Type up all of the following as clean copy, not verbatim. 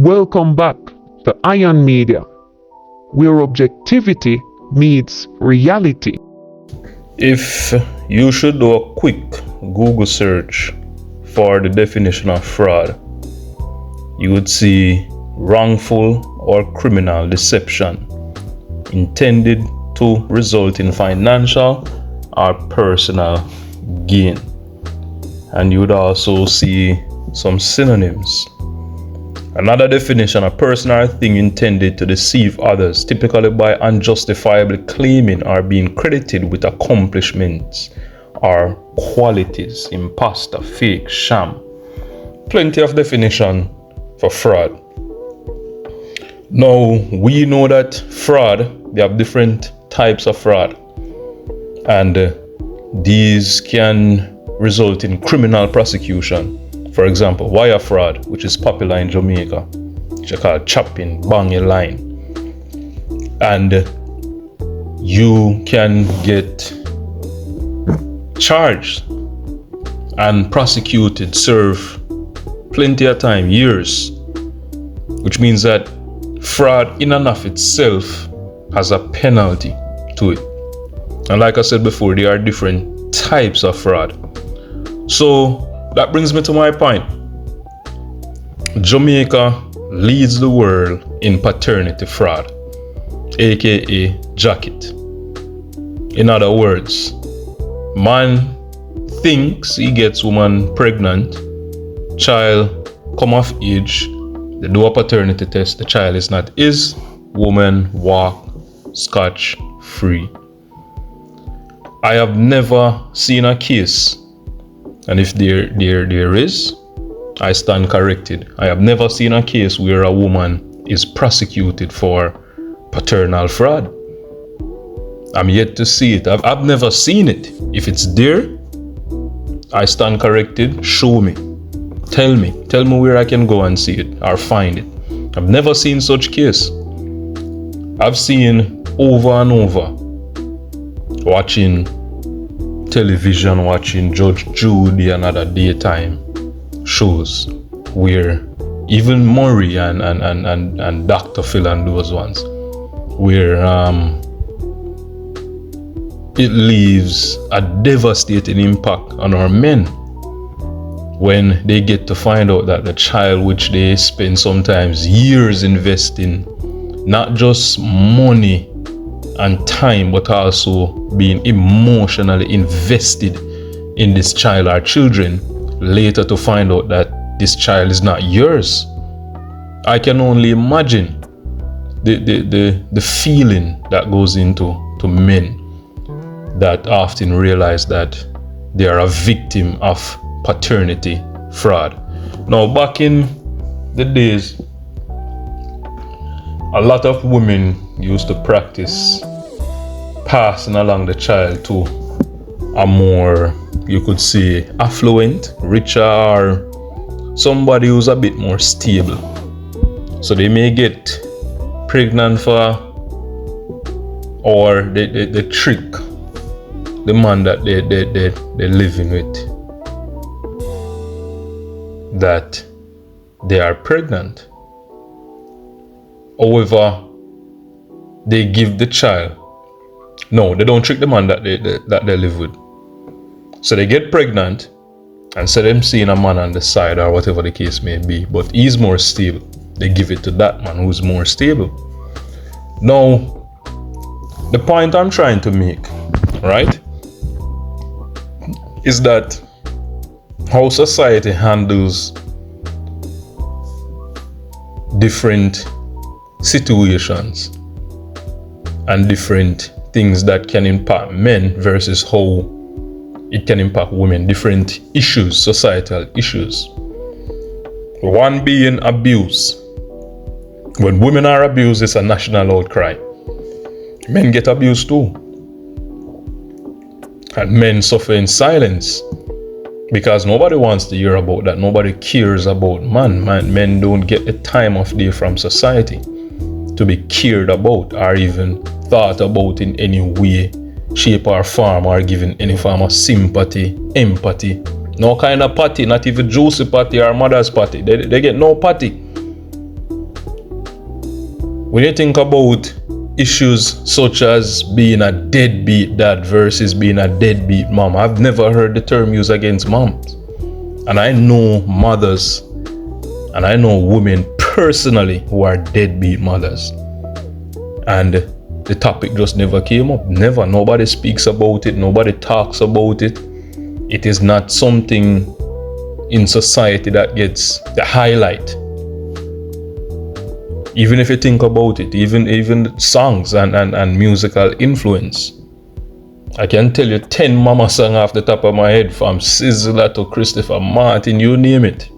Welcome back to Iron Media, where objectivity meets reality. If you should do a quick Google search for the definition of fraud, you would see wrongful or criminal deception intended to result in financial or personal gain. And you would also see some synonyms. Another definition: a person or thing intended to deceive others, typically by unjustifiably claiming or being credited with accomplishments or qualities. Imposter, fake, sham. Plenty of definition for fraud. Now, we know that fraud, they have different types of fraud, and these can result in criminal prosecution. For example, wire fraud, which is popular in Jamaica, which is called chopping, banging line. And you can get charged and prosecuted, serve plenty of time, years, which means that fraud in and of itself has a penalty to it. And like I said before, there are different types of fraud. So that brings me to my point. Jamaica leads the world in paternity fraud, aka jacket. In other words, man thinks he gets woman pregnant, child come of age, they do a paternity test, the child is not his, woman walk scotch free. I have never seen a case, and if there is, I stand corrected. I have never seen a case where a woman is prosecuted for paternal fraud. I'm yet to see it. I've never seen it. If it's there, I stand corrected. Show me. Tell me where I can go and see it or find it. I've never seen such case. I've seen over and over, watching television, watching Judge Judy and other daytime shows, where even Murray and Dr. Phil and those ones, where it leaves a devastating impact on our men when they get to find out that the child, which they spend sometimes years investing, not just money and time, but also being emotionally invested in this child or children, later to find out that this child is not yours. I can only imagine the feeling that goes into men that often realize that they are a victim of paternity fraud. Now, back in the days, a lot of women used to practice passing along the child to a more, you could say, affluent, richer, or somebody who's a bit more stable. So they may get pregnant for, or they trick the man that they're living with that they are pregnant. However, they give the child. No, they don't trick the man that they live with. So they get pregnant and say them seeing a man on the side or whatever the case may be, but he's more stable. They give it to that man who's more stable. Now, the point I'm trying to make, right, is that how society handles different situations and different things that can impact men versus how it can impact women, different issues, societal issues. One being abuse. When women are abused, it's a national outcry. Men get abused too. And men suffer in silence because nobody wants to hear about that. Nobody cares about man. Men don't get the time of day from society to be cared about or even thought about in any way, shape or form, or given any form of sympathy, empathy. No kind of patty, not even juicy patty or mother's patty. They get no patty. When you think about issues such as being a deadbeat dad versus being a deadbeat mom, I've never heard the term used against moms. And I know mothers and I know women personally who are deadbeat mothers. And the topic just never came up. Never. Nobody speaks about it. Nobody talks about it. It is not something in society that gets the highlight. Even if you think about it, even songs and musical influence. I can tell you 10 mama songs off the top of my head, from Sizzla to Christopher Martin, you name it.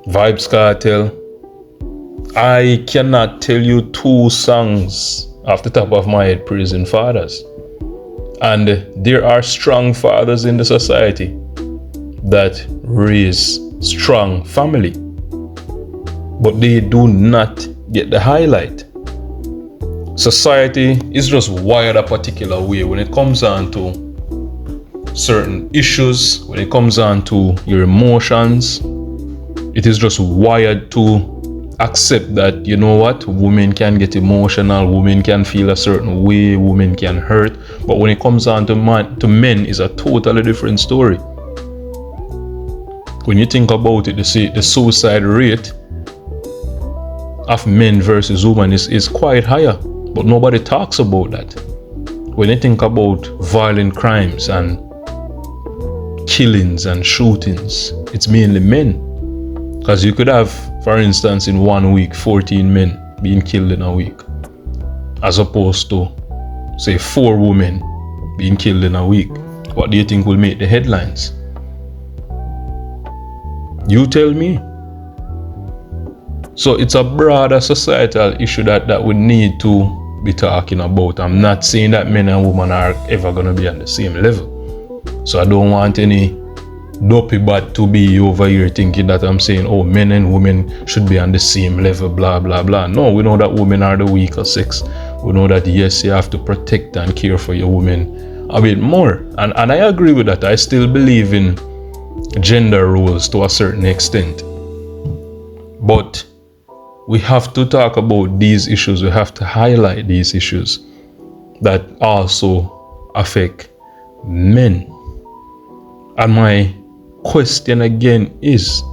Vybz Kartel. I cannot tell you 2 songs off the top of my head praising fathers. And there are strong fathers in the society that raise strong family, but they do not get the highlight. Society is just wired a particular way when it comes on to certain issues, when it comes on to your emotions. It is just wired to accept that, you know what, women can get emotional, women can feel a certain way, women can hurt. But when it comes on to men, is a totally different story. When you think about it, the suicide rate of men versus women is quite higher, but nobody talks about that. When you think about violent crimes and killings and shootings, it's mainly men. Because you could have, for instance, in 1 week, 14 men being killed in a week, as opposed to, say, 4 women being killed in a week. What do you think will make the headlines? You tell me. So it's a broader societal issue that we need to be talking about. I'm not saying that men and women are ever going to be on the same level. So I don't want any dopey bat to be over here thinking that I'm saying, oh, men and women should be on the same level, blah, blah, blah. No, we know that women are the weaker sex. We know that, yes, you have to protect and care for your women a bit more. And I agree with that. I still believe in gender roles to a certain extent. But we have to talk about these issues. We have to highlight these issues that also affect men. And my question again is,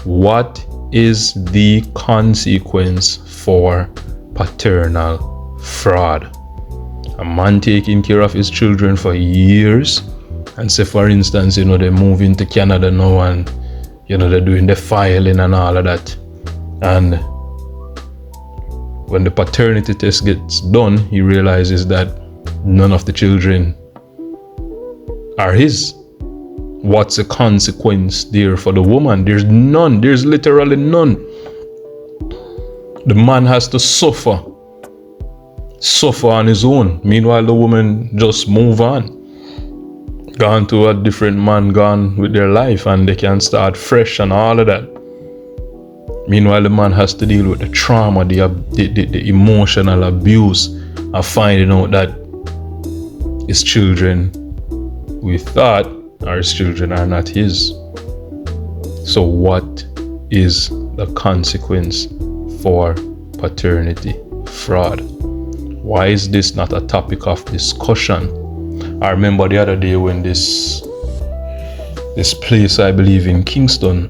what is the consequence for paternal fraud? A man taking care of his children for years, and say, for instance, they're moving to Canada now, and they're doing the filing and all of that. And when the paternity test gets done, he realizes that none of the children are his. What's the consequence there for the woman? There's none. There's literally none. The man has to suffer on his own. Meanwhile, the woman just move on. Gone to a different man, gone with their life, and they can start fresh and all of that. Meanwhile, the man has to deal with the trauma, the emotional abuse of finding out that his children, we thought, his children are not his. So what is the consequence for paternity fraud? Why is this not a topic of discussion? I remember the other day when this place, I believe in Kingston,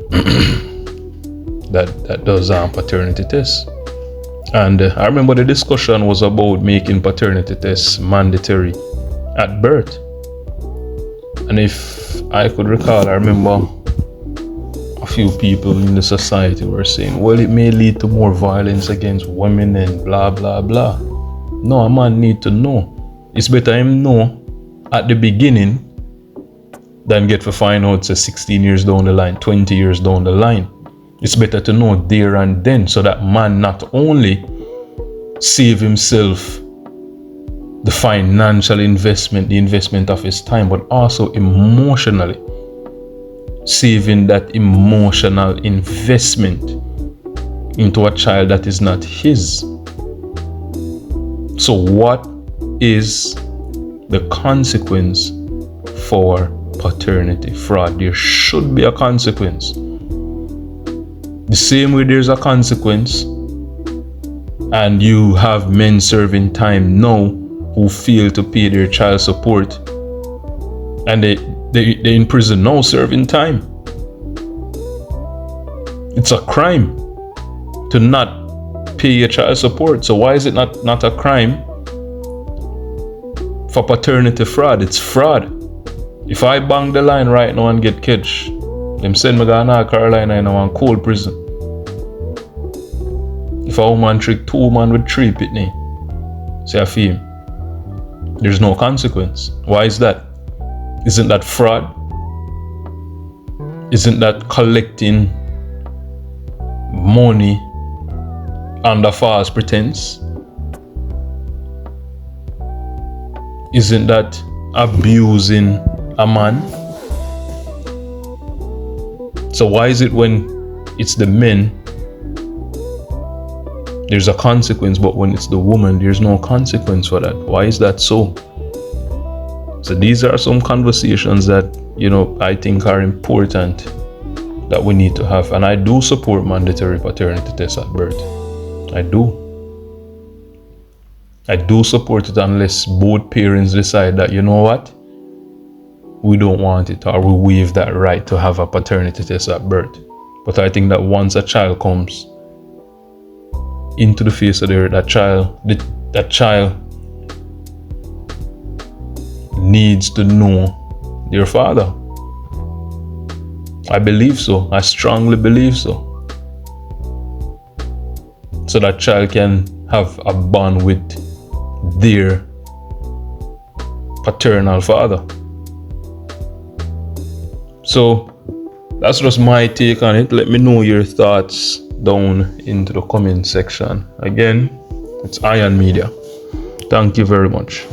that does paternity tests. And I remember the discussion was about making paternity tests mandatory at birth. And if I could recall, I remember a few people in the society were saying, well, it may lead to more violence against women and blah, blah, blah. No, a man need to know. It's better him know at the beginning than get to find out, say, 16 years down the line, 20 years down the line. It's better to know there and then, so that man not only save himself the financial investment, the investment of his time, but also emotionally saving that emotional investment into a child that is not his. So what is the consequence for paternity fraud? There should be a consequence. The same way there's a consequence And you have men serving time now who fail to pay their child support. And they're in prison now serving time. It's a crime to not pay your child support. So why is it not a crime for paternity fraud? It's fraud. If I bang the line right now and get catch, them send me to North Carolina in a cold prison. If a woman trick 2 women with 3 pitney, say I feel there's no consequence. Why is that? Isn't that fraud? Isn't that collecting money under false pretense? Isn't that abusing a man? So why is it when it's the men there's a consequence, but when it's the woman there's no consequence for that? Why is that so? So these are some conversations that, you know, I think are important that we need to have. And I do support mandatory paternity tests at birth. I do support it unless both parents decide that, you know what, we don't want it, or we waive that right to have a paternity test at birth. But I think that once a child comes into the face of the earth, that child needs to know their father. I believe so. I strongly believe so. So that child can have a bond with their paternal father. So that's just my take on it. Let me know your thoughts down into the comment section. Again, it's Iron Media. Thank you very much.